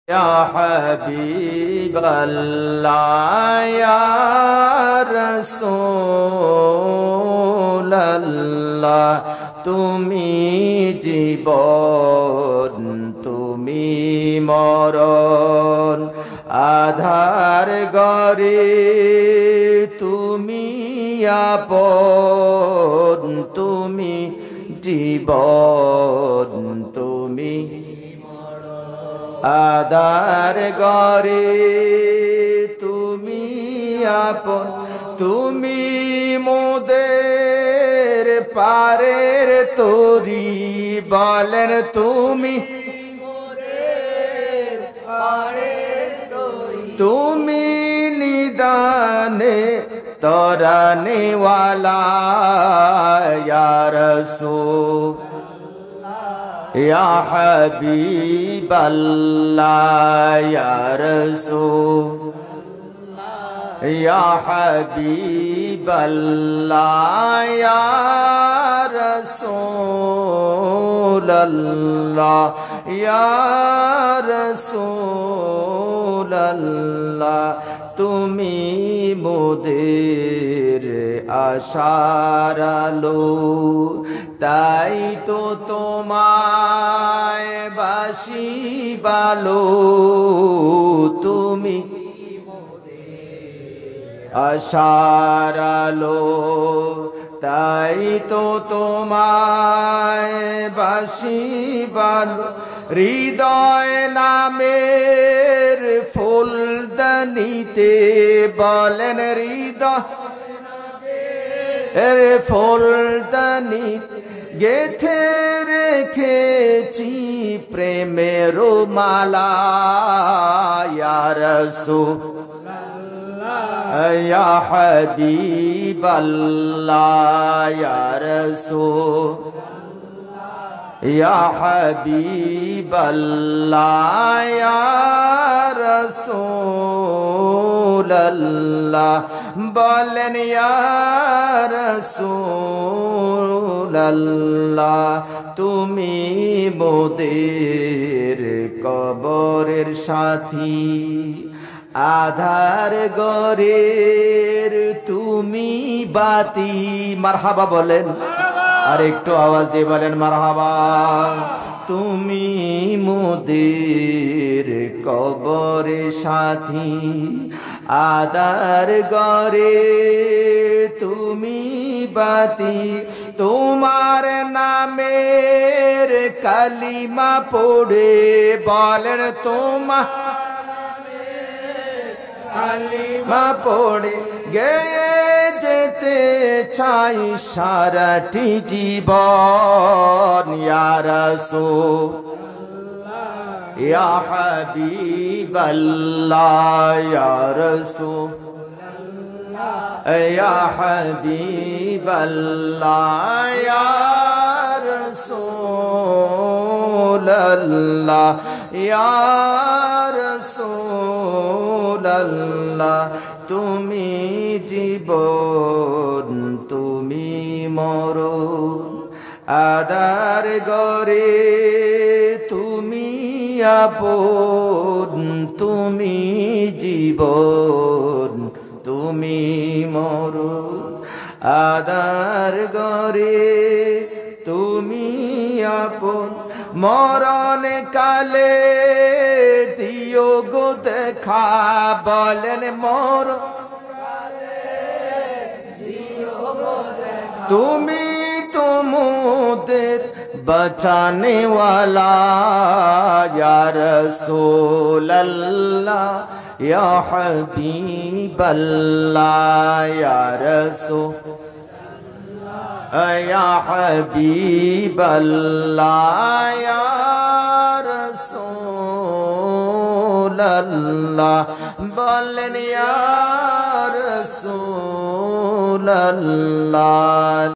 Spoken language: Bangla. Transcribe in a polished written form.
या हबीब अल्लाह या रसूल अल्लाह तुमी जीवन तुमी मरण आधार गरे तुमी आपन तुमी जीवन तुमी आधार गरे तुमी आपन तुमी मोদের पारेर तोरी বলেন তুমি তুমি निदाने तराने वाला या रसूल या हबीब अल्लाह या रसूल या हबीब अल्लाह या रसूल अल्लाह या रसूल अल्लाह तुमी मोদের आशार आलो তাই তো তোমায় বাসি ভালো তুমি আশার আলো তাই তো তোমায় বাসি ভালো হৃদয় নামের ফুলদানিতে বলেন হৃদয় ফুলদানি গেথে রেখেছি প্রেমের মালা ইয়া রাসূল ইয়া হাবিব আল্লাহ ইয়া রাসূল ইয়া হাবিব আল্লাহ ইয়া রাসূল আল্লাহ বলেন ইয়া রাসূল আল্লাহ তুমি মোদের কবরের সাথী আধার গরের তুমি বাতি মারহাবা বলেন আর একটু আওয়াজ দিয়ে বলেন মারহাবা তুমি মোদের কবরের সাথী আধার গরে তুমি বাতি তোমার নামের কালিমা পড়ে বলেন তোমার কালিমা পড়ে গেয়ে যেতে চাই সারাটি জীবন ইয়া রাসূল ইয়া হাবিব আল্লাহ ইয়া রাসূল ইয়া হাবিব আল্লাহ ইয়া রাসূল আল্লাহ ইয়া রাসূল আল্লাহ তুমি জীবন তুমি মরণ আধার গরে তুমি আপন তুমি জীবন তুমি মরণ আধার গরে তুমি আপন মরণ কালে দিও গো দেখা বলেন মরণ তুমি তো মোদের बचाने वाला या रसूल अल्लाह या हबीब अल्लाह या रसूल या हबीब अल्लाह या रसूल अल्लाह बोलें या रसूल अल्लाह।